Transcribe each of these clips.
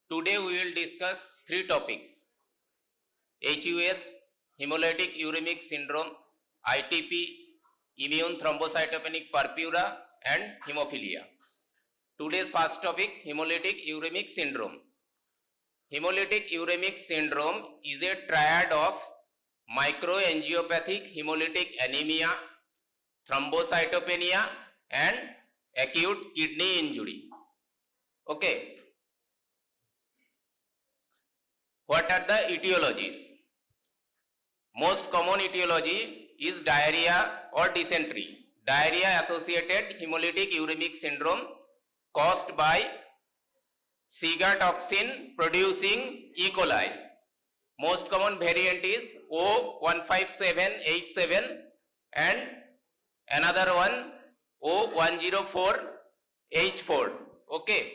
Today we will discuss three topics: HUS, hemolytic uremic syndrome, ITP, immune thrombocytopenic purpura, and hemophilia. Today's first topic: hemolytic uremic syndrome. Hemolytic uremic syndrome is a triad of microangiopathic hemolytic anemia, thrombocytopenia, and acute kidney injury. Okay. What are the etiologies? Most common etiology is diarrhea or dysentery. Diarrhea associated hemolytic uremic syndrome caused by Shiga toxin producing E. coli. Most common variant is O157H7 and another one O104H4. Okay.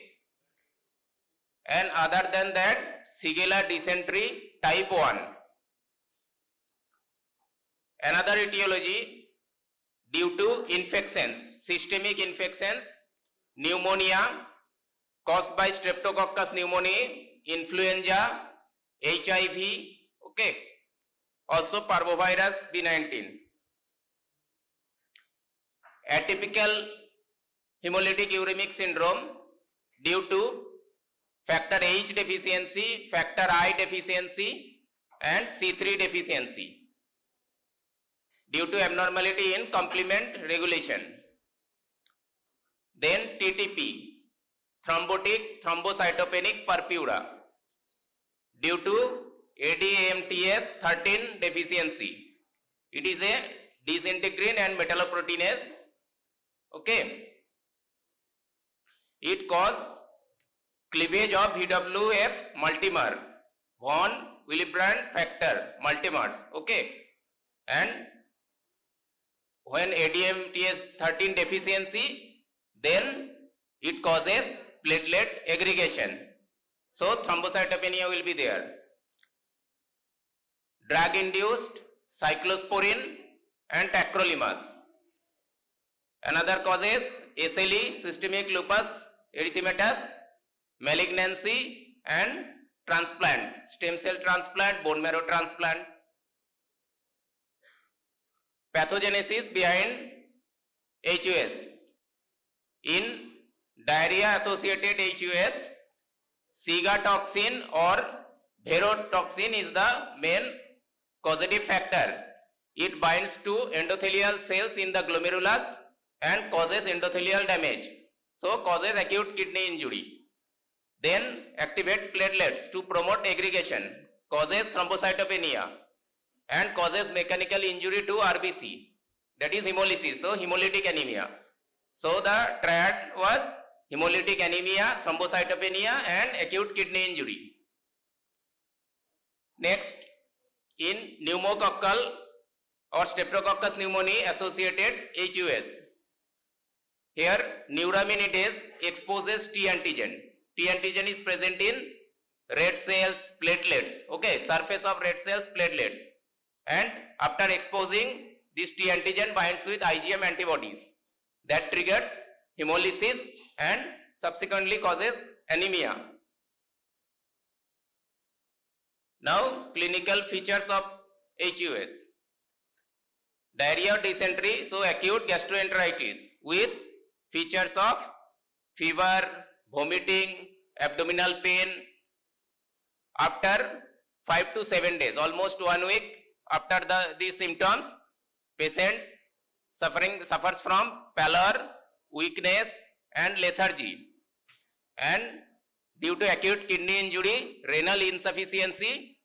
And other than that, Shigella dysentery type 1. Another etiology due to infections, systemic infections, pneumonia caused by Streptococcus pneumoniae, influenza, HIV, okay, also parvovirus B19. Atypical hemolytic uremic syndrome due to factor H deficiency, factor I deficiency, and C3 deficiency due to abnormality in complement regulation. Then TTP, thrombotic thrombocytopenic purpura due to ADAMTS 13 deficiency. It is a disintegrin and metalloproteinase. Okay. It causes cleavage of VWF multimer, von Willebrand factor multimers. Okay. And when ADAMTS 13 deficiency, then it causes platelet aggregation. So thrombocytopenia will be there. Drug induced cyclosporin and tacrolimus. Another causes SLE, systemic lupus erythematosus, malignancy, and transplant, stem cell transplant, bone marrow transplant. Pathogenesis behind HUS. In diarrhea associated HUS, Shiga toxin or verotoxin is the main causative factor. It binds to endothelial cells in the glomerulus and causes endothelial damage. So causes acute kidney injury. Then activate platelets to promote aggregation, causes thrombocytopenia, and causes mechanical injury to RBC, that is hemolysis, so hemolytic anemia. So the triad was hemolytic anemia, thrombocytopenia, and acute kidney injury. Next, in pneumococcal or Streptococcus pneumoniae associated HUS. Here neuraminidase exposes T antigen. T antigen is present in red cells, platelets, okay, surface of red cells, platelets, and after exposing this T antigen binds with IgM antibodies that triggers hemolysis and subsequently causes anemia. Now clinical features of HUS. Diarrhea or dysentery, so acute gastroenteritis with features of fever, vomiting, abdominal pain. After 5 to 7 days, almost 1 week after these symptoms, patient suffers from pallor, weakness, and lethargy. And due to acute kidney injury, renal insufficiency,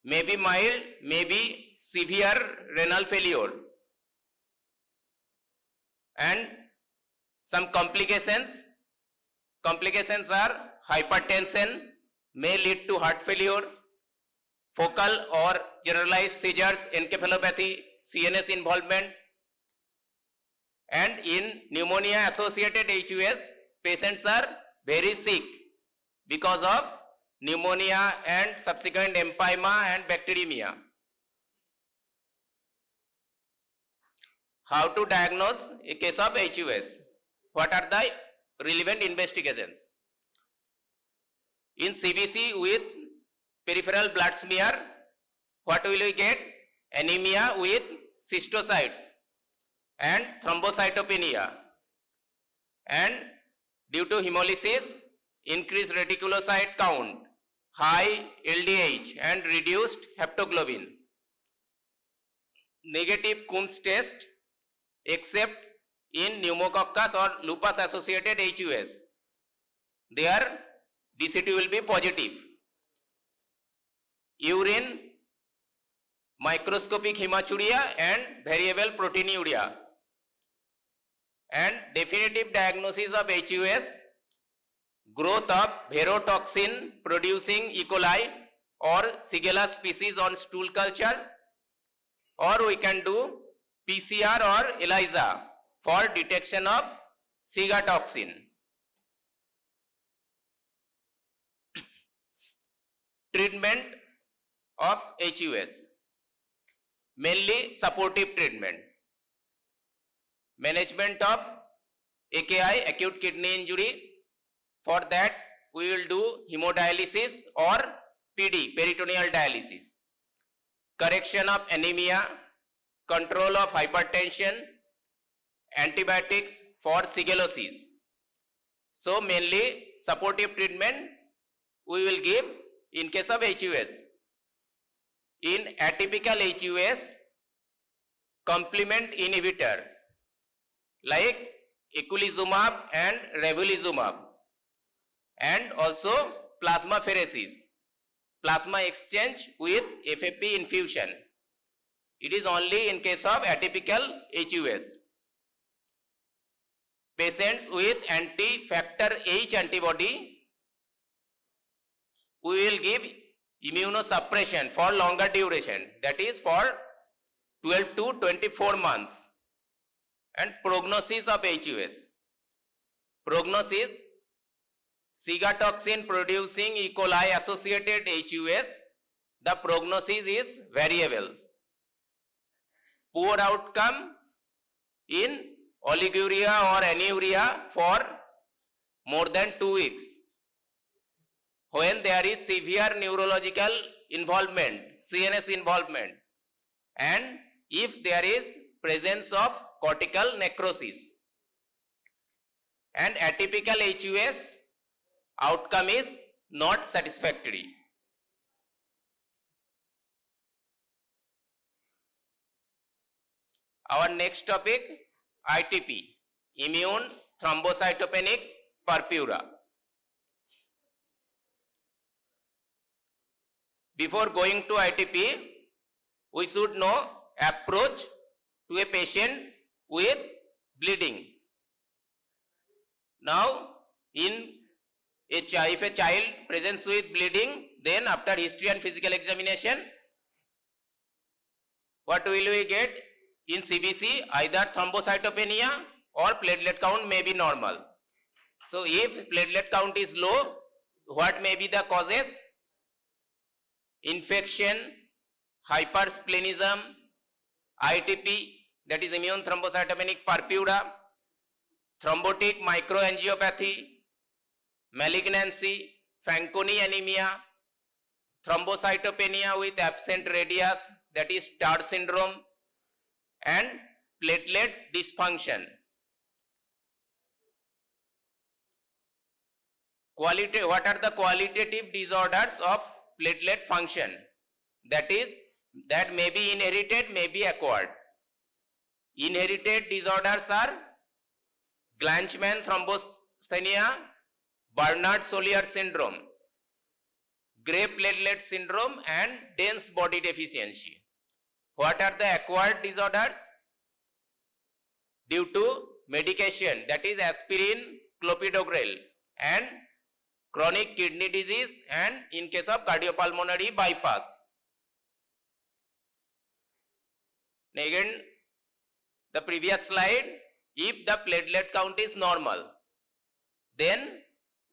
may be mild, may be severe renal failure. And some complications are hypertension, may lead to heart failure, focal or generalized seizures, encephalopathy, CNS involvement. And in pneumonia associated HUS, patients are very sick because of pneumonia and subsequent empyema and bacteremia. How to diagnose a case of HUS? What are the relevant investigations? In CBC with peripheral blood smear, what will we get? Anemia with cystocytes and thrombocytopenia. And due to hemolysis, increased reticulocyte count, high LDH and reduced haptoglobin. Negative Coombs test except in pneumococcus or lupus associated HUS. There DCT will be positive. Urine, microscopic hematuria and variable proteinuria. And definitive diagnosis of HUS, growth of verotoxin producing E. coli or Shigella species on stool culture, or we can do PCR or ELISA for detection of Shiga toxin. Treatment of HUS, mainly supportive treatment. Management of AKI, acute kidney injury. For that we will do hemodialysis or PD, peritoneal dialysis. Correction of anemia, control of hypertension, antibiotics for shigellosis. So mainly supportive treatment we will give in case of HUS. In atypical HUS, complement inhibitor like eculizumab and ravulizumab, and also plasmapheresis, plasma exchange with FFP infusion. It is only in case of atypical HUS. Patients with anti-factor H antibody, we will give immunosuppression for longer duration, that is for 12 to 24 months. And prognosis of HUS. Prognosis, Shiga toxin producing E. coli associated HUS, the prognosis is variable. Poor outcome in oliguria or anuria for more than 2 weeks. When there is severe neurological involvement, CNS involvement, and if there is presence of cortical necrosis. And atypical HUS, outcome is not satisfactory. Our next topic, ITP, immune thrombocytopenic purpura. Before going to ITP, we should know approach to a patient with bleeding. Now, if a child presents with bleeding, then after history and physical examination, what will we get? In CBC, either thrombocytopenia or platelet count may be normal. So, if platelet count is low, what may be the causes? Infection, hypersplenism, ITP, that is immune thrombocytopenic purpura, thrombotic microangiopathy, malignancy, Fanconi anemia, thrombocytopenia with absent radius, that is TAR syndrome, and platelet dysfunction. What are the qualitative disorders of platelet function? That is, that may be inherited, may be acquired. Inherited disorders are Glanchman thrombocythemia, Bernard-Solier syndrome, Gray platelet syndrome, and dense body deficiency. What are the acquired disorders? Due to medication, that is aspirin, clopidogrel, and chronic kidney disease, and in case of cardiopulmonary bypass. Again, the previous slide, if the platelet count is normal, then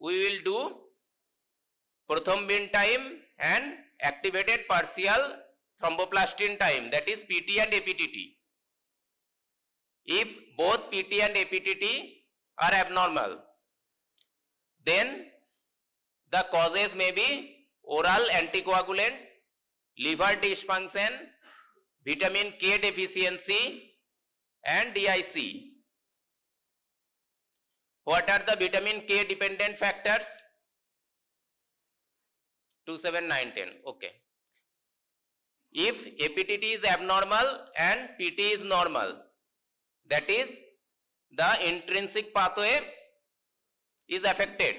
we will do prothrombin time and activated partial thromboplastin time, that is PT and APTT. If both PT and APTT are abnormal, then The causes may be oral anticoagulants, liver dysfunction, vitamin K deficiency, and DIC. What are the vitamin K dependent factors? 2, 7, 9, 10. Okay. If APTT is abnormal and PT is normal, that is the intrinsic pathway is affected.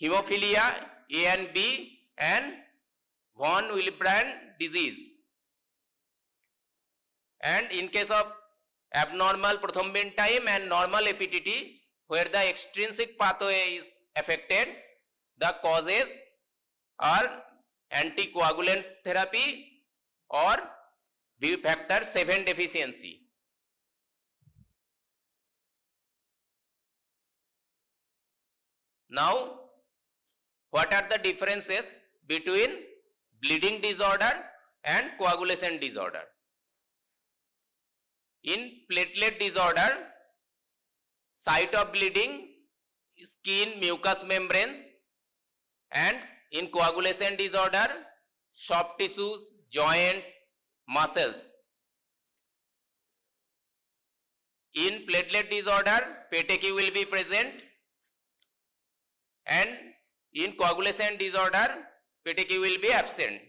Hemophilia A and B and von Willebrand disease. And in case of abnormal prothrombin time and normal APTT, where the extrinsic pathway is affected, the causes are anticoagulant therapy or factor 7 deficiency. Now, what are the differences between bleeding disorder and coagulation disorder? In platelet disorder, site of bleeding, skin, mucous membranes, and in coagulation disorder, soft tissues, joints, muscles. In platelet disorder, petechiae will be present, and in coagulation disorder, petechiae will be absent.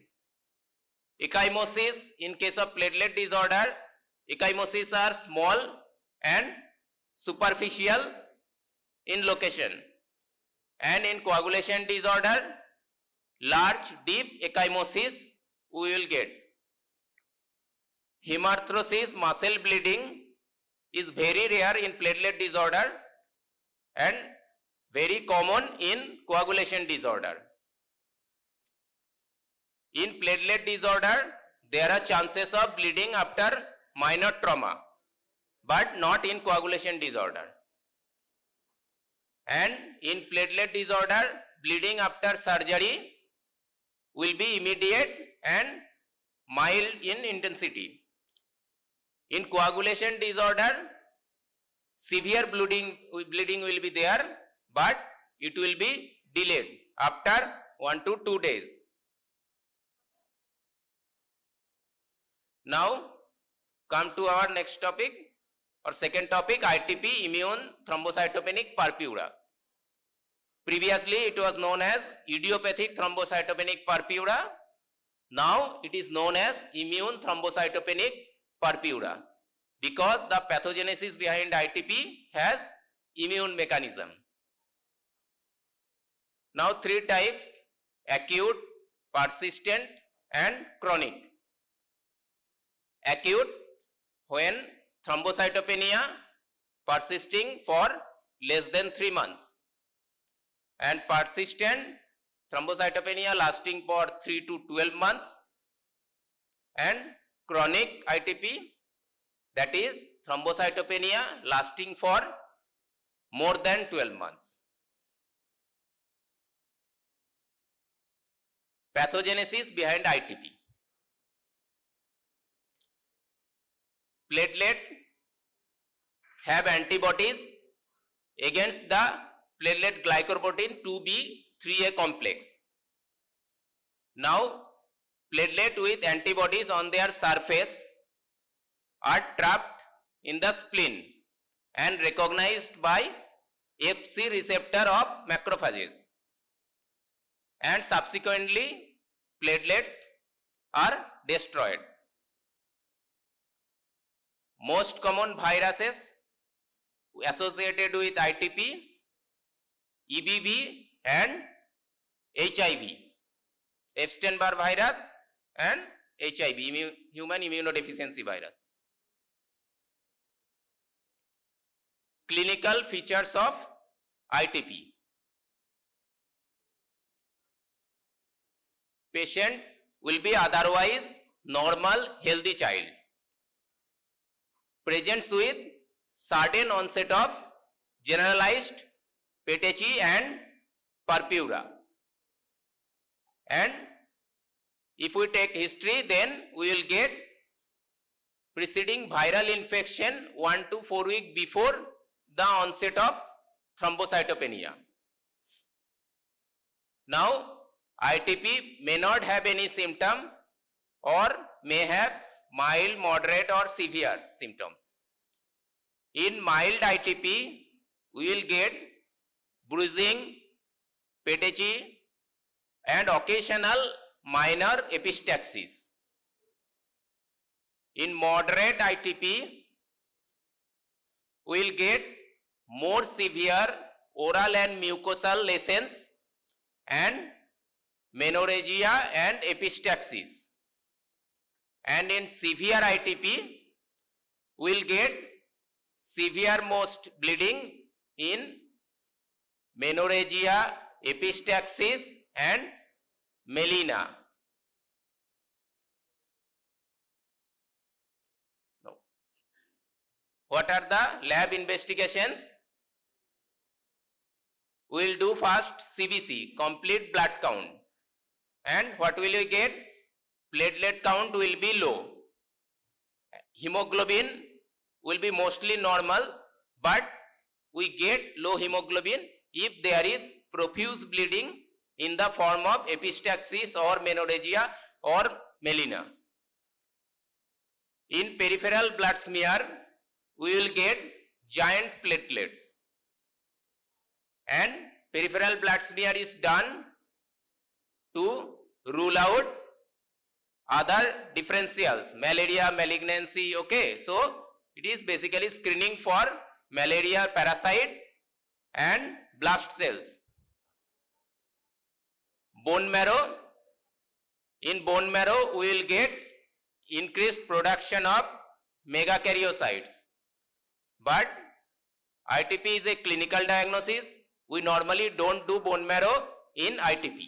Ecchymosis, in case of platelet disorder, ecchymosis are small and superficial in location, and in coagulation disorder, large deep ecchymosis we will get. Hemarthrosis, muscle bleeding, is very rare in platelet disorder and very common in coagulation disorder. In platelet disorder, there are chances of bleeding after minor trauma, but not in coagulation disorder. And in platelet disorder, bleeding after surgery will be immediate and mild in intensity. In coagulation disorder, severe bleeding will be there, but it will be delayed after 1 to 2 days. Now, come to our next topic or second topic, ITP, immune thrombocytopenic purpura. Previously, it was known as idiopathic thrombocytopenic purpura. Now, it is known as immune thrombocytopenic purpura because the pathogenesis behind ITP has immune mechanism. Now, 3 types: acute, persistent, and chronic. Acute, when thrombocytopenia persisting for less than 3 months, and persistent, thrombocytopenia lasting for 3 to 12 months, and chronic ITP, that is thrombocytopenia lasting for more than 12 months. Pathogenesis behind ITP. Platelet have antibodies against the platelet glycoprotein 2B3A complex. Now, platelet with antibodies on their surface are trapped in the spleen and recognized by Fc receptor of macrophages, and subsequently platelets are destroyed. Most common viruses associated with ITP, EBV and HIV, Epstein-Barr virus and HIV, human immunodeficiency virus. Clinical features of ITP. Patient will be otherwise normal, healthy child. Presents with sudden onset of generalized petechiae and purpura. And if we take history, then we will get preceding viral infection 1 to 4 weeks before the onset of thrombocytopenia. Now ITP may not have any symptom or may have mild, moderate or severe symptoms. In mild ITP, we will get bruising, petechiae and occasional minor epistaxis. In moderate ITP, we will get more severe oral and mucosal lesions and menorrhagia and epistaxis. And in severe ITP, we will get severe most bleeding in menorrhagia, epistaxis and melena. No. What are the lab investigations? We will do first CBC, complete blood count. And what will you get? Platelet count will be low. Hemoglobin will be mostly normal, but we get low hemoglobin if there is profuse bleeding in the form of epistaxis or menorrhagia or melena. In peripheral blood smear, we will get giant platelets. And peripheral blood smear is done to rule out other differentials, malaria, malignancy, okay. So it is basically screening for malaria parasite and blast cells. Bone marrow, in bone marrow we will get increased production of megakaryocytes. But ITP is a clinical diagnosis. We normally don't do bone marrow in ITP.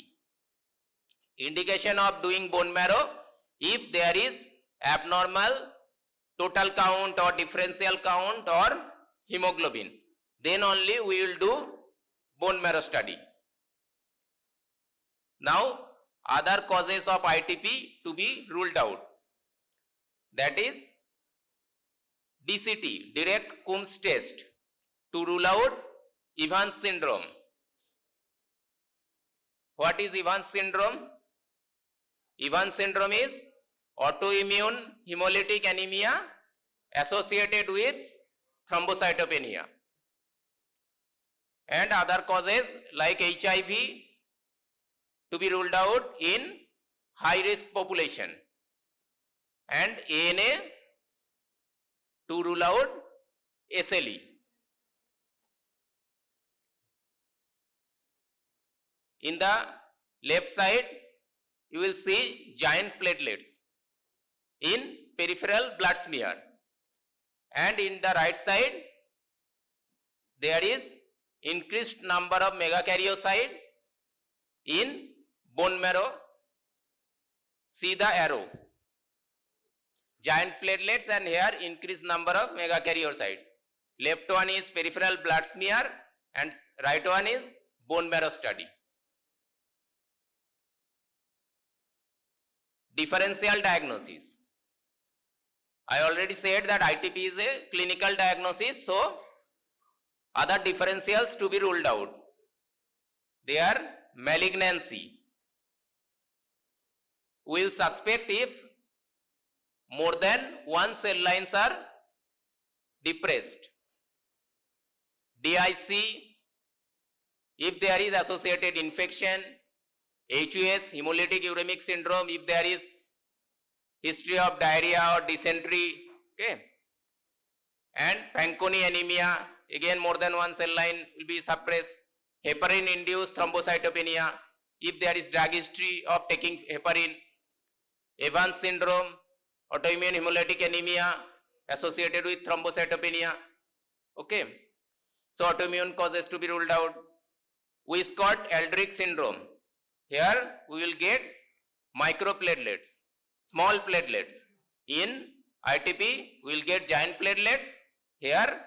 Indication of doing bone marrow, if there is abnormal total count or differential count or hemoglobin, then only we will do bone marrow study. Now, other causes of ITP to be ruled out. That is DCT, direct Coombs test, to rule out Evans syndrome. What is Evans syndrome? Evans syndrome is autoimmune hemolytic anemia associated with thrombocytopenia. And other causes like HIV to be ruled out in high risk population, and ANA to rule out SLE. In the left side, you will see giant platelets in peripheral blood smear, and in the right side, there is increased number of megakaryocyte in bone marrow. See the arrow, giant platelets, and here increased number of megakaryocytes. Left one is peripheral blood smear and right one is bone marrow study. Differential diagnosis. I already said that ITP is a clinical diagnosis, so other differentials to be ruled out. They are malignancy. We will suspect if more than one cell lines are depressed. DIC, if there is associated infection. HUS, hemolytic uremic syndrome, if there is history of diarrhea or dysentery, okay. And Fanconi anemia, again more than one cell line will be suppressed. Heparin induced thrombocytopenia, if there is drug history of taking heparin. Evans syndrome, autoimmune hemolytic anemia associated with thrombocytopenia, okay. So autoimmune causes to be ruled out. Wiskott-Aldrich syndrome. Here we will get microplatelets, small platelets. In ITP we will get giant platelets. Here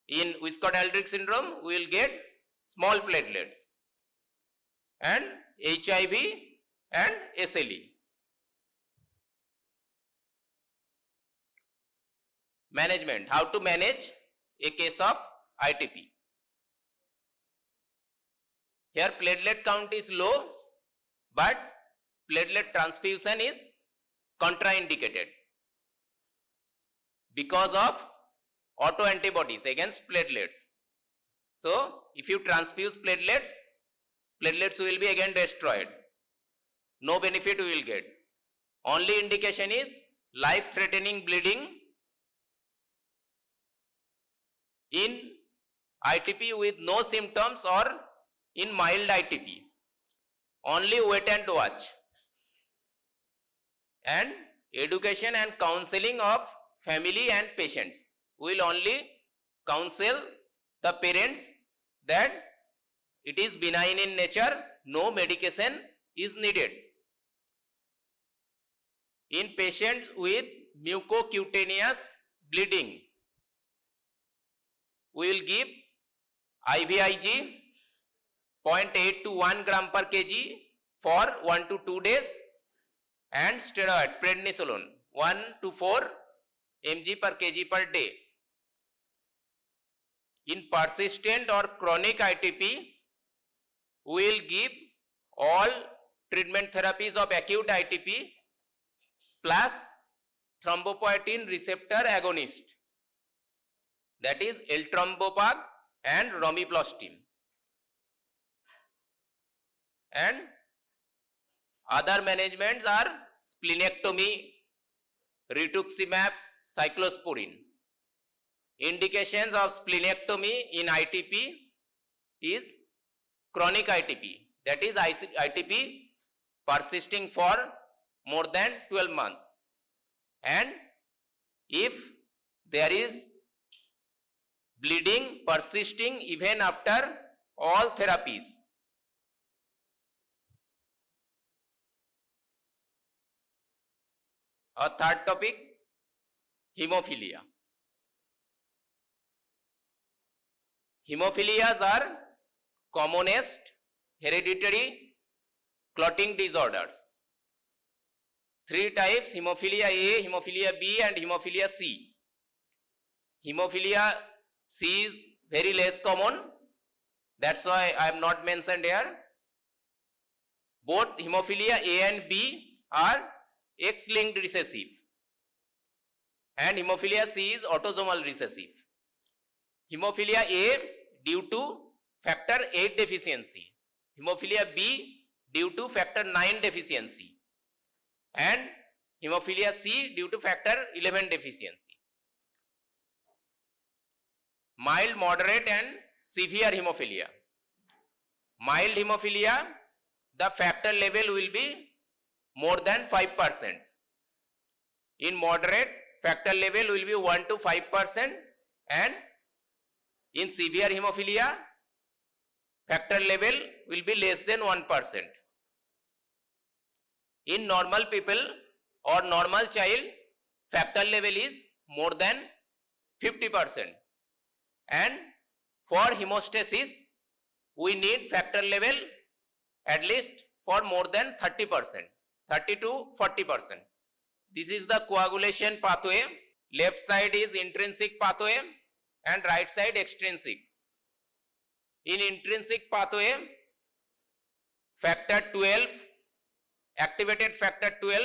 in Wiskott-Aldrich syndrome we will get small platelets. And HIV and SLE. Management. How to manage a case of ITP. Here platelet count is low. but platelet transfusion is contraindicated because of autoantibodies against platelets. So if you transfuse platelets, platelets will be again destroyed. No benefit we will get. Only indication is life-threatening bleeding in ITP with no symptoms or in mild ITP. Only wait and watch. And education and counseling of family and patients. We will only counsel the parents that it is benign in nature, no medication is needed. In patients with mucocutaneous bleeding, we will give IVIG 0.8 to 1 gram per kg for 1 to 2 days and steroid prednisolone 1 to 4 mg per kg per day. In persistent or chronic ITP, we will give all treatment therapies of acute ITP plus thrombopoietin receptor agonist, that is eltrombopag and romiplostim. And other managements are splenectomy, rituximab, cyclosporine. Indications of splenectomy in ITP is chronic ITP, that is ITP persisting for more than 12 months. And if there is bleeding persisting even after all therapies. Our third topic, hemophilia. Hemophilias are commonest hereditary clotting disorders. 3 types: hemophilia A, hemophilia B and hemophilia C. Hemophilia C is very less common, that's why I am not mentioned here. Both hemophilia A and B are X-linked recessive and hemophilia C is autosomal recessive. Hemophilia A due to factor 8 deficiency, hemophilia B due to factor 9 deficiency and hemophilia C due to factor 11 deficiency. Mild, moderate and severe hemophilia. Mild hemophilia, the factor level will be more than 5%. In moderate, factor level will be 1 to 5% and in severe hemophilia, factor level will be less than 1%. In normal people or normal child, factor level is more than 50%. And for hemostasis, we need factor level at least for more than 30%, 30 to 40%. This is the coagulation pathway. Left side is intrinsic pathway and right side extrinsic. In intrinsic pathway, factor 12, activated factor 12,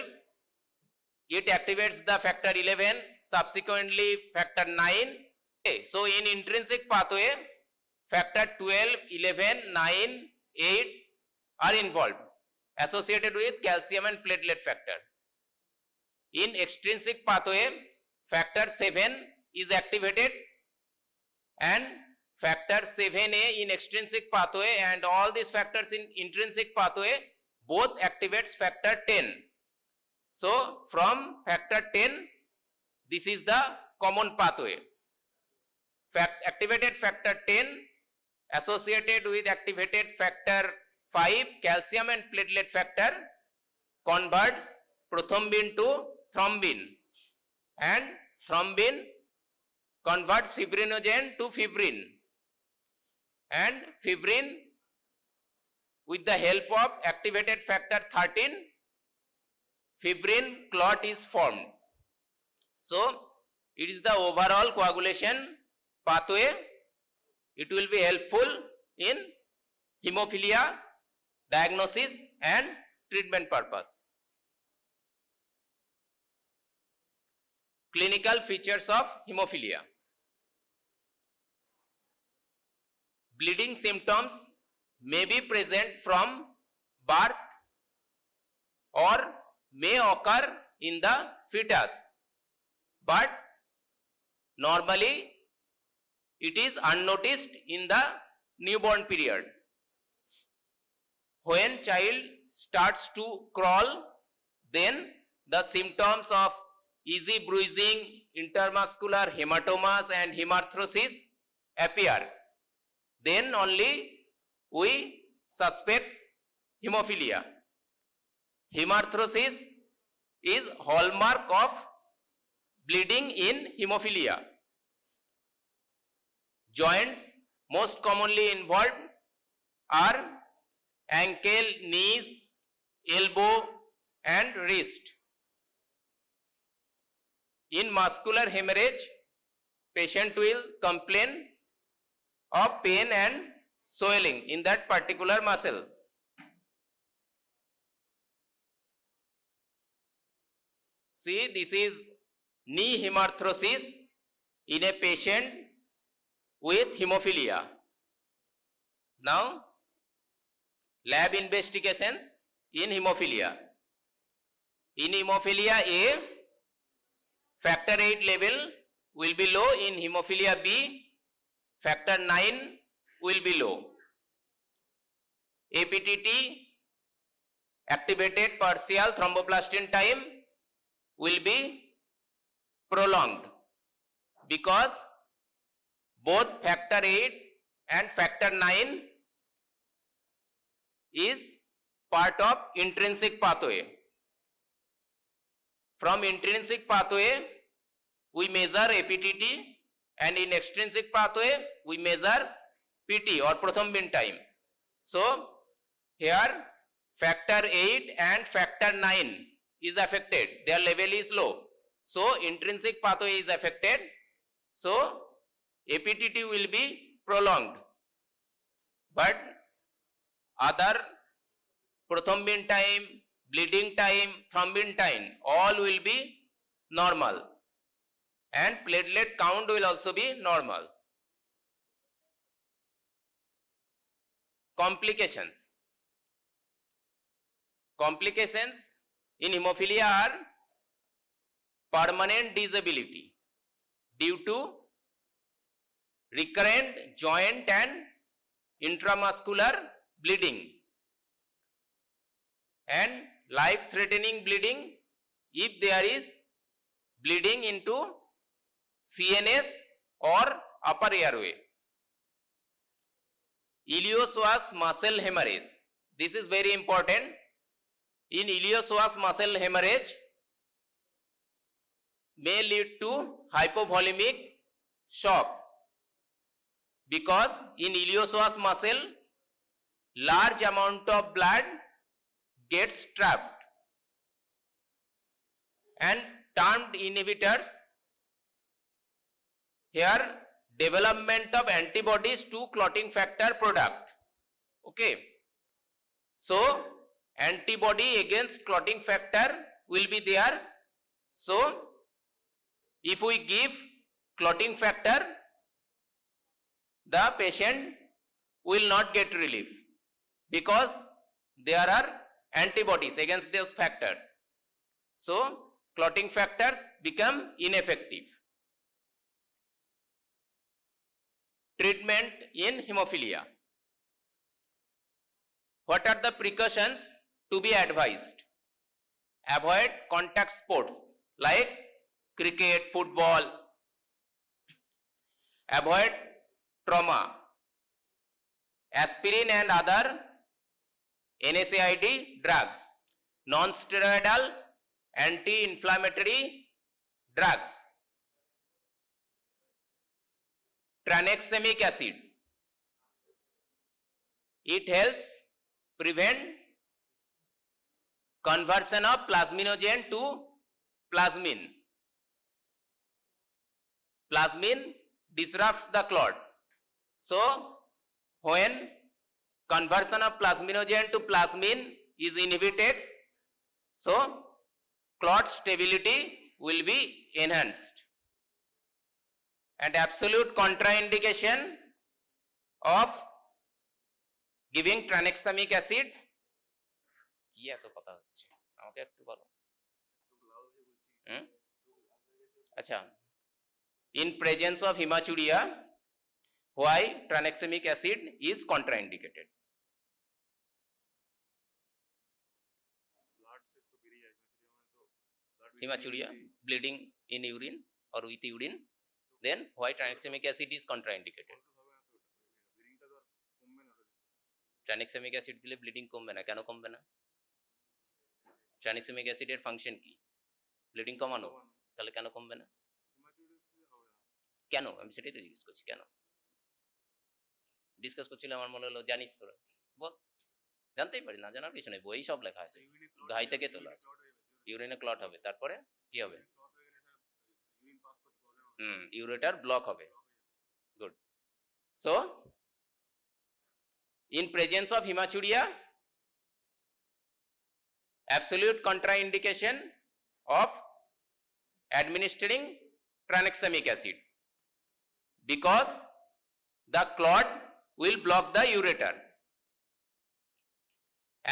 it activates the factor 11, subsequently factor 9. Okay, so in intrinsic pathway, factor 12, 11, 9, 8 are involved, associated with calcium and platelet factor. In extrinsic pathway, factor 7 is activated and factor 7A in extrinsic pathway and all these factors in intrinsic pathway both activates factor 10. So from factor 10, this is the common pathway. Activated factor 10 associated with activated factor 5, calcium and platelet factor, converts prothrombin to thrombin and thrombin converts fibrinogen to fibrin and fibrin with the help of activated factor 13, fibrin clot is formed. So it is the overall coagulation pathway. It will be helpful in hemophilia diagnosis and treatment purpose. Clinical features of hemophilia. Bleeding symptoms may be present from birth or may occur in the fetus, but normally it is unnoticed in the newborn period. When child starts to crawl, then the symptoms of easy bruising, intermuscular hematomas and hemarthrosis appear. Then only we suspect hemophilia. Hemarthrosis is hallmark of bleeding in hemophilia. Joints most commonly involved are ankle, knees, elbow and wrist. In muscular hemorrhage, patient will complain of pain and swelling in that particular muscle. See, this is knee hemarthrosis in a patient with hemophilia. Now, lab investigations in hemophilia. In hemophilia A, factor 8 level will be low. In hemophilia B, factor 9 will be low. APTT, activated partial thromboplastin time, will be prolonged because both factor 8 and factor 9 is part of intrinsic pathway. From intrinsic pathway, we measure APTT, and in extrinsic pathway, we measure PT or Prothrombin time. So, here factor 8 and factor 9 is affected, their level is low. So, intrinsic pathway is affected. So, APTT will be prolonged. But other Prothrombin time, bleeding time, thrombin time, all will be normal. And platelet count will also be normal. Complications. Complications in hemophilia are permanent disability due to recurrent joint and intramuscular bleeding and life-threatening bleeding if there is bleeding into CNS or upper airway. Iliopsoas muscle hemorrhage. This is very important. In iliopsoas muscle hemorrhage may lead to hypovolemic shock because in iliopsoas muscle large amount of blood gets trapped, and termed inhibitors here development of antibodies to clotting factor product. Okay, so antibody against clotting factor will be there. So if we give clotting factor, the patient will not get relief because there are antibodies against those factors. So clotting factors become ineffective. Treatment in hemophilia. What are the precautions to be advised? Avoid contact sports like cricket, football. Avoid trauma. Aspirin and other NSAID drugs. Non-steroidal anti-inflammatory drugs. Tranexamic acid. It helps prevent conversion of plasminogen to plasmin. Plasmin disrupts the clot. So, when conversion of plasminogen to plasmin is inhibited, so clot stability will be enhanced. And absolute contraindication of giving tranexamic acid, কি এত কথা হচ্ছে আমাকে একটু বলো। আচ্ছা, in presence of hematuria, why tranexamic acid is contraindicated? Hematuria, bleeding in urine or with urine, then why tranexamic acid is contraindicated? Tranexamic acid দিলে bleeding কমবে না, কেন কমবে না? ট্রানেক্সামিক অ্যাসিডের ফাংশন কি? ব্লিডিং কমানো, তাহলে কেন কমবে না? কেন? আমি সেটাই তো জিজ্ঞেস করছি, কেন ডিসকাস করছিলাম, আমার মনে হলো জানিস তোরা, বল। জানতেই পারি, না জানার কিছু নেই, বই সব লেখা আছে, ঘাই থেকে তোলা আছে। ইউরিনে ক্লট হবে, তারপরে কি হবে? ইউরেটার ব্লক হবে। Good. So in presence of hematuria, absolute contraindication of administering tranexamic acid, because the clot will block the ureter.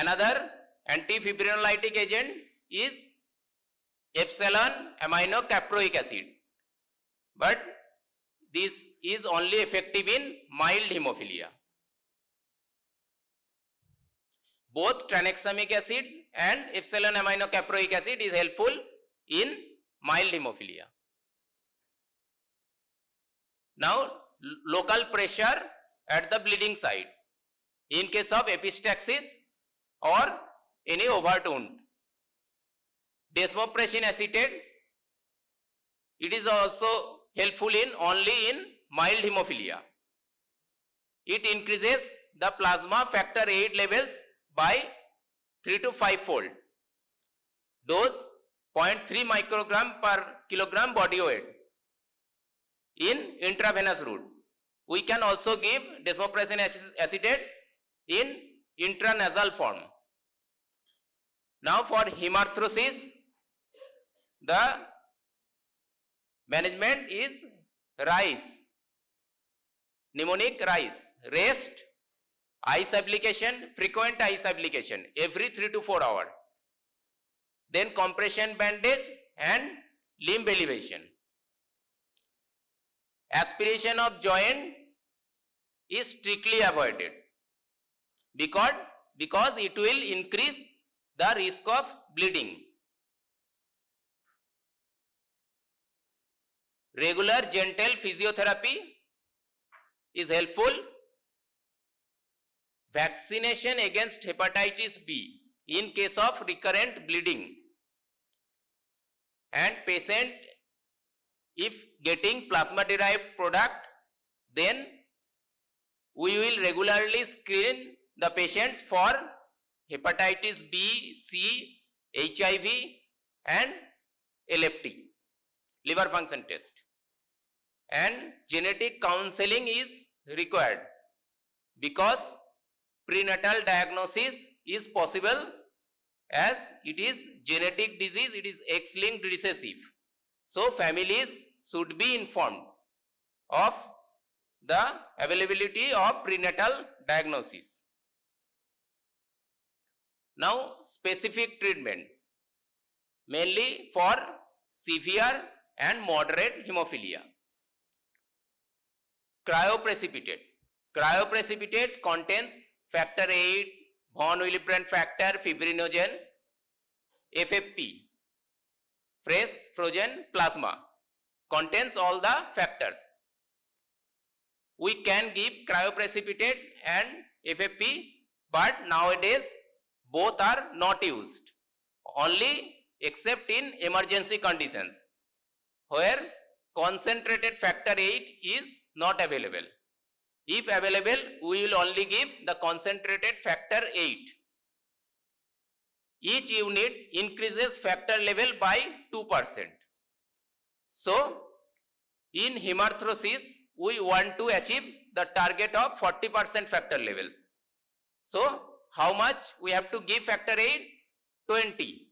Another antifibrinolytic agent is epsilon aminocaproic acid, but this is only effective in mild hemophilia. Both tranexamic acid and epsilon aminocaproic acid is helpful in mild hemophilia. Now, local pressure at the bleeding site in case of epistaxis or any overt wound. Desmopressin acetate, it is also helpful in only in mild hemophilia. It increases the plasma factor 8 levels by 3 to 5 fold. Dose 0.3 microgram per kilogram body weight in intravenous route. We can also give desmopressin acetate in intranasal form. Now for hemarthrosis, the management is RICE, mnemonic RICE, rest, ice application, frequent ice application every 3 to 4 hours. Then compression bandage and limb elevation. Aspiration of joint is strictly avoided because it will increase the risk of bleeding. Regular gentle physiotherapy is helpful. Vaccination against hepatitis B in case of recurrent bleeding, and patient if getting plasma derived product, then we will regularly screen the patients for hepatitis B, C, HIV and LFT, liver function test, and genetic counseling is required because prenatal diagnosis is possible as it is genetic disease, it is X-linked recessive. So families should be informed of the availability of prenatal diagnosis. Now specific treatment mainly for severe and moderate hemophilia. Cryoprecipitate. Cryoprecipitate contains factor 8, von Willebrand factor, fibrinogen, FFP, fresh frozen plasma, contains all the factors. We can give cryoprecipitate and FFP, but nowadays both are not used, only except in emergency conditions where concentrated factor 8 is not available. If available, we will only give the concentrated factor 8. Each unit increases factor level by 2%. So, in hemarthrosis, we want to achieve the target of 40% factor level. So, how much we have to give factor 8? 20,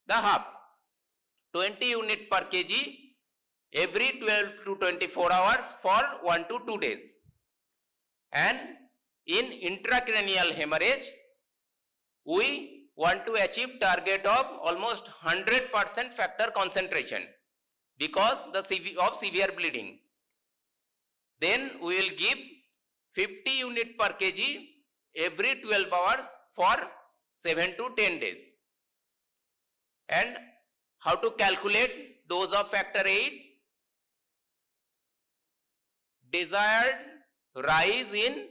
the half, 20 unit per kg every 12 to 24 hours for 1 to 2 days. And in intracranial hemorrhage, we want to achieve target of almost 100% factor concentration because of severe bleeding. Then we will give 50 unit per kg every 12 hours for 7 to 10 days. And how to calculate dose of factor 8? Desired rise in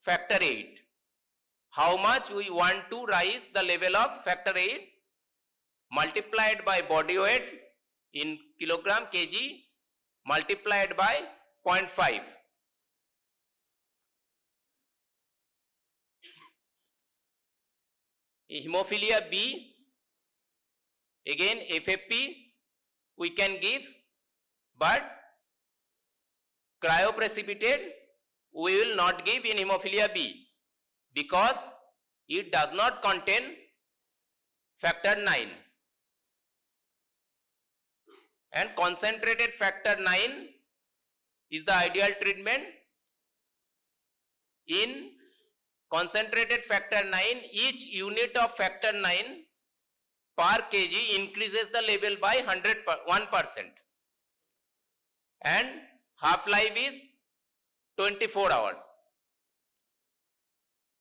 factor 8. How much we want to rise the level of factor 8? Multiplied by body weight in kilogram kg multiplied by 0.5. Hemophilia B, again FFP we can give, but cryoprecipitate we will not give in hemophilia B because it does not contain factor 9. And concentrated factor 9 is the ideal treatment. In concentrated factor 9, each unit of factor 9 per kg increases the level by 1%. And half-life is 24 hours.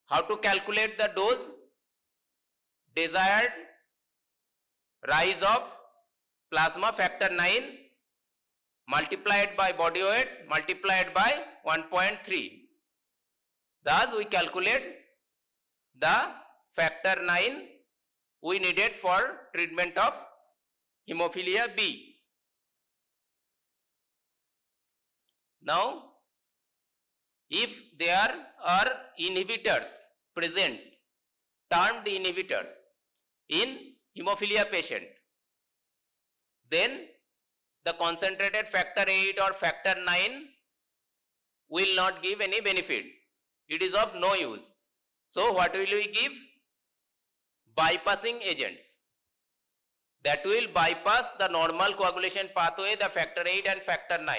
How to calculate the dose? Desired rise of plasma factor 9 multiplied by body weight multiplied by 1.3. Thus we calculate the factor 9 we needed for treatment of hemophilia B. Now, if there are inhibitors present, termed inhibitors in hemophilia patient, then the concentrated factor 8 or factor 9 will not give any benefit. It is of no use. So what will we give? Bypassing agents that will bypass the normal coagulation pathway, the factor 8 and factor 9.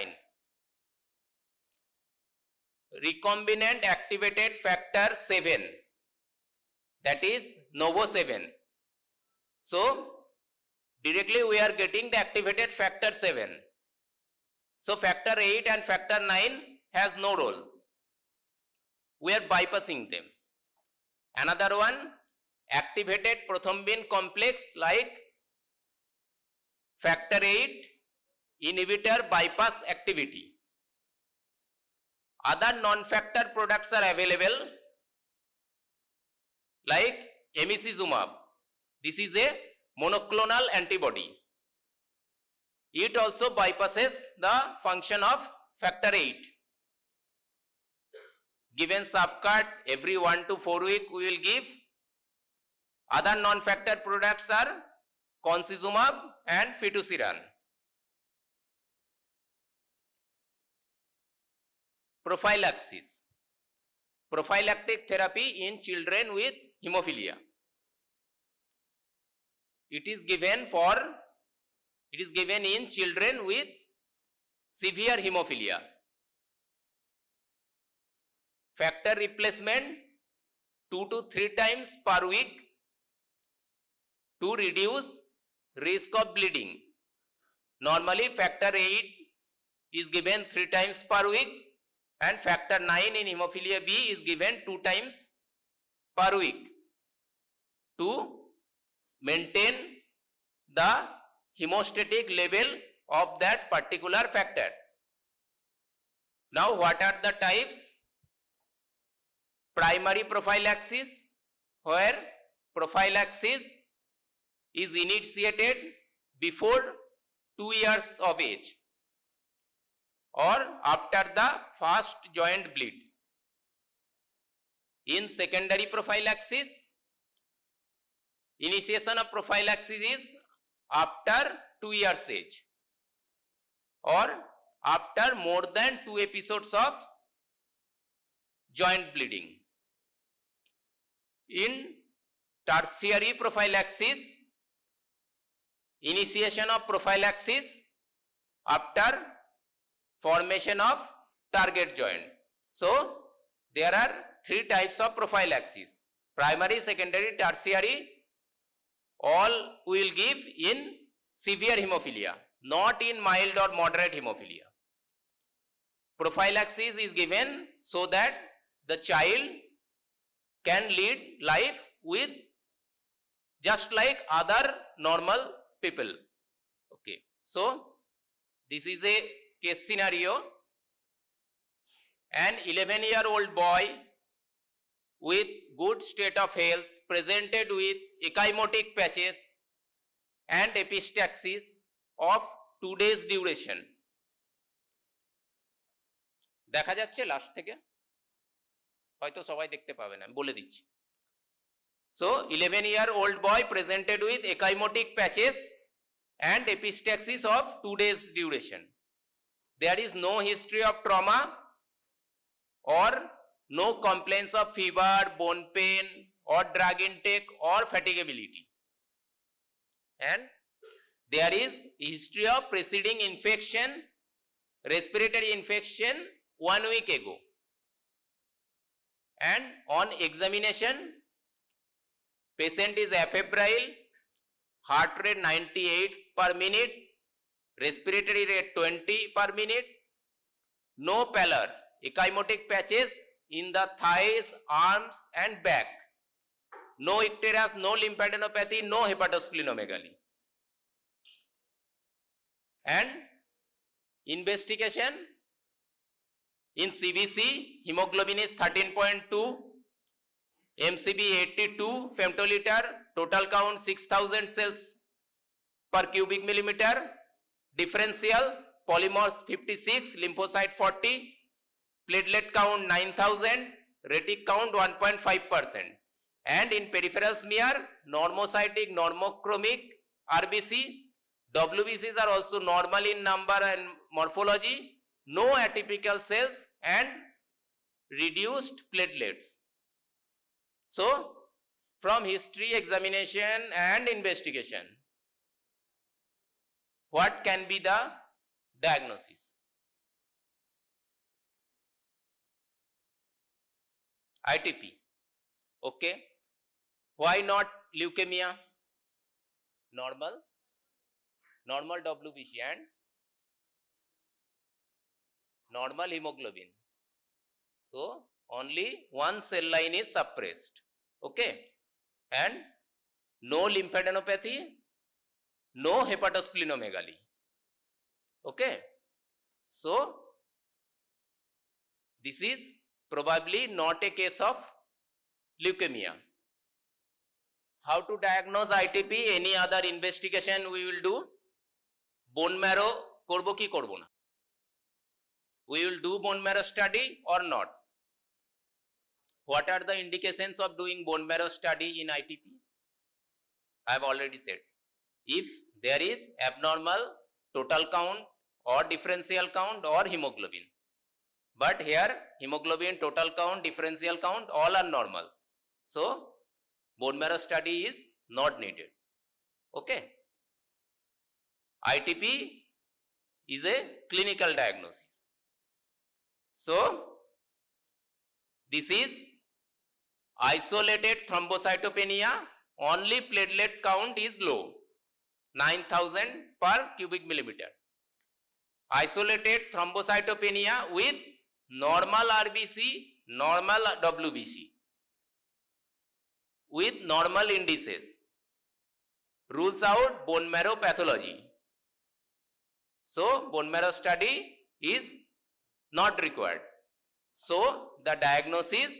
Recombinant activated factor 7, that is Novo 7. So directly we are getting the activated factor 7. So factor 8 and factor 9 has no role. We are bypassing them. Another one, activated prothrombin complex like factor 8 inhibitor bypass activity. Other non-factor products are available like emicizumab. This is a monoclonal antibody. It also bypasses the function of factor 8. Given subcut every 1 to 4 weeks we will give. Other non-factor products are concizumab and fitusiran. Prophylaxis. Prophylactic therapy in children with hemophilia. It is given in children with severe hemophilia. Factor replacement 2 to 3 times per week to reduce risk of bleeding. Normally factor 8 is given 3 times per week and factor 9 in hemophilia B is given 2 times per week to maintain the hemostatic level of that particular factor. Now what are the types? Primary prophylaxis, where prophylaxis is initiated before 2 years of age or after the first joint bleed. In secondary prophylaxis, initiation of prophylaxis is after 2 years age or after more than 2 episodes of joint bleeding. in tertiary prophylaxis, initiation of prophylaxis after formation of target joint. So there are three types of prophylaxis: primary, secondary, tertiary. All we will give in severe hemophilia, not in mild or moderate hemophilia. Prophylaxis is given so that the child can lead life with just like other normal people. Okay, so this is a case scenario. An 11-year-old boy with good state of health presented with ecchymotic patches and epistaxis of 2 days duration. দেখা যাচ্ছে last থেকে? হয়তো সবাই দেখতে পাবে না, আমি বলে দিচ্ছি। So 11-year-old boy presented with ecchymotic patches and epistaxis of 2 days duration. There is no history of trauma or no complaints of fever, bone pain or drug intake or fatigability. And there is history of preceding infection, respiratory infection 1 week ago. And on examination, patient is afebrile, heart rate 98 per minute, respiratory rate 20 per minute, no pallor, ecchymotic patches in the thighs, arms and back, no icterus, no lymphadenopathy, no hepatosplenomegaly. And investigation, in CBC, hemoglobin is 13.2, MCB 82 femtoliter, total count 6000 cells per cubic millimeter, differential polymorphs 56, lymphocyte 40, platelet count 9000, retic count 1.5%. And in peripheral smear, normocytic, normochromic RBC, WBCs are also normal in number and morphology, no atypical cells and reduced platelets. So from history, examination and investigation, what can be the diagnosis? ITP. Okay. Why not leukemia? Normal WBC and normal hemoglobin. So only one cell line is suppressed. Okay. And no lymphadenopathy, no hepatosplenomegaly. Okay. So this is probably not a case of leukemia. How to diagnose ITP? Any other investigation we will do? Bone marrow korbo ki korbo na? We will do bone marrow study or not? What are the indications of doing bone marrow study in ITP? I have already said. If there is abnormal total count or differential count or hemoglobin. But here hemoglobin, total count, differential count all are normal. So bone marrow study is not needed. Okay. ITP is a clinical diagnosis. So this is isolated thrombocytopenia, only platelet count is low, 9000 per cubic millimeter. Isolated thrombocytopenia with normal RBC, normal WBC, with normal indices, rules out bone marrow pathology. So bone marrow study is not required. So the diagnosis,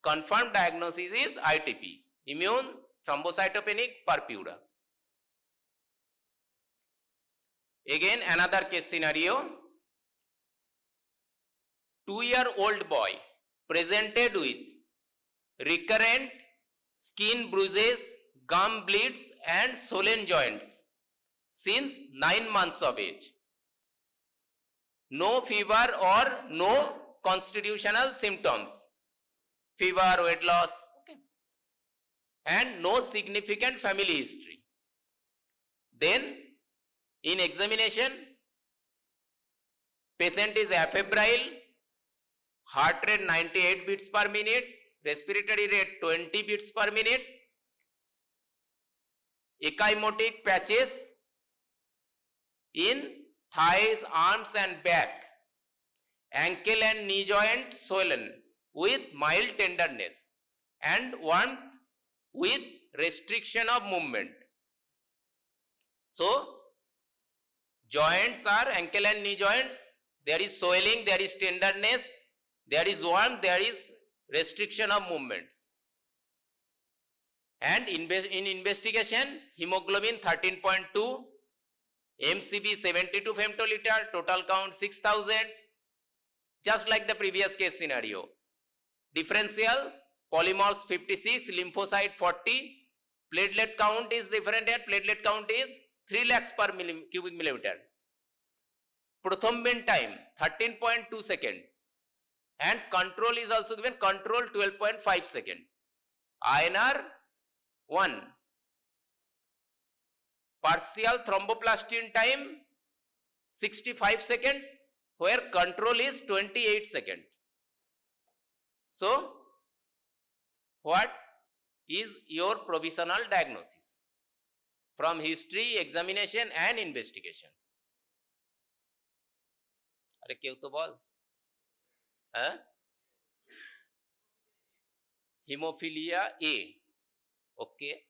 confirmed diagnosis is ITP, immune thrombocytopenic purpura. Again another case scenario. 2-year-old boy presented with recurrent skin bruises, gum bleeds and swollen joints since 9 months of age. No fever or no constitutional symptoms. Fever, weight loss. Okay. and no significant family history. Then in examination, patient is afebrile, heart rate 98 beats per minute, respiratory rate 20 beats per minute, ecchymotic patches in thighs, arms and back, ankle and knee joint swollen with mild tenderness and warmth with restriction of movement. So, joints are ankle and knee joints, there is swelling, there is tenderness, there is warmth, there is restriction of movements. And in investigation, hemoglobin 13.2, MCV 72 femtoliter, total count 6000, just like the previous case scenario. Differential, polymorphs 56, lymphocyte 40, platelet count is different here, platelet count is 3 lakhs per cubic millimeter. Prothrombin time 13.2 second and control is also given, control 12.5 second. INR 1. Partial thromboplastin time 65 seconds where control is 28 seconds. So, what is your provisional diagnosis from history, examination and investigation? अरे क्यों तो बोल, Hemophilia A, okay.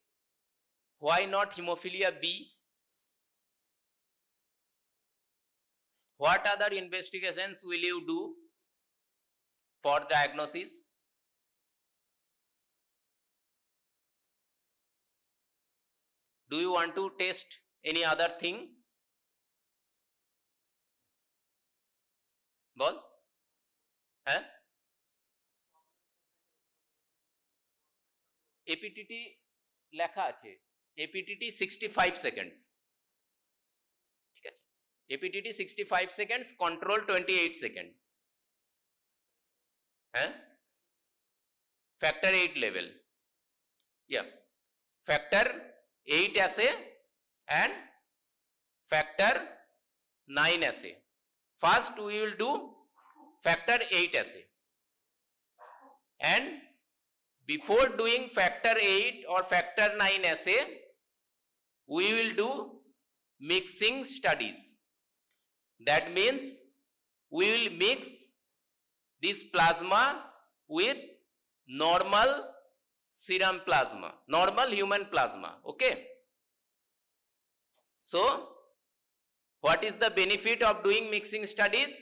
Why not hemophilia B? What other investigations will you do for diagnosis? Do you want to test any other thing? Bol? APTT লেখা আছে, APTT 65 seconds, ঠিক আছে, APTT 65 seconds, control 28 seconds, factor 8 level, yeah, factor 8 assay and factor 9 assay. First we will do factor 8 assay, and before doing factor 8 or factor 9 assay, we will do mixing studies. That means we will mix this plasma with normal serum plasma, normal human plasma, okay. So, what is the benefit of doing mixing studies?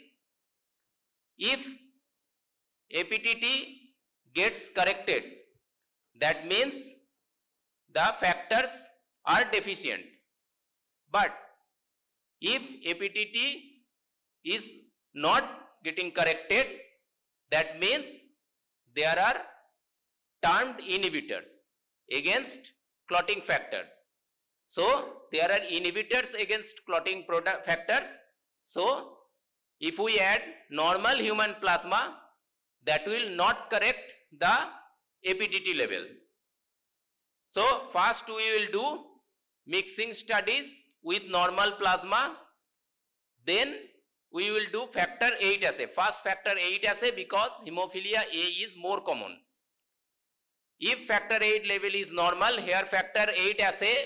If APTT gets corrected, that means the factors are deficient. But if APTT is not getting corrected, that means there are termed inhibitors against clotting factors. So, there are inhibitors against clotting factors. So, if we add normal human plasma, that will not correct the APTT level. So, first we will do mixing studies with normal plasma, then we will do factor 8 assay. First factor 8 assay because hemophilia A is more common. If factor 8 level is normal, here factor 8 assay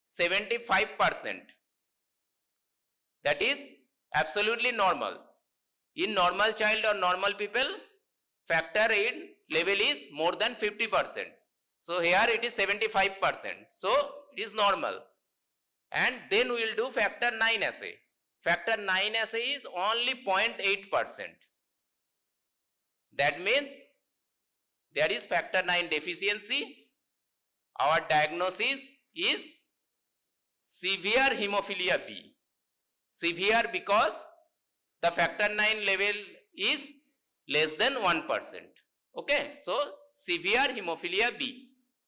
75%. That is absolutely normal. In normal child or normal people, factor 8 level is more than 50%. So here it is 75%. So it is normal. And then we will do factor 9 assay. Factor 9 assay is only 0.8%. That means there is factor 9 deficiency. Our diagnosis is severe hemophilia B. Severe because the factor 9 level is less than 1%. Okay, so severe hemophilia B.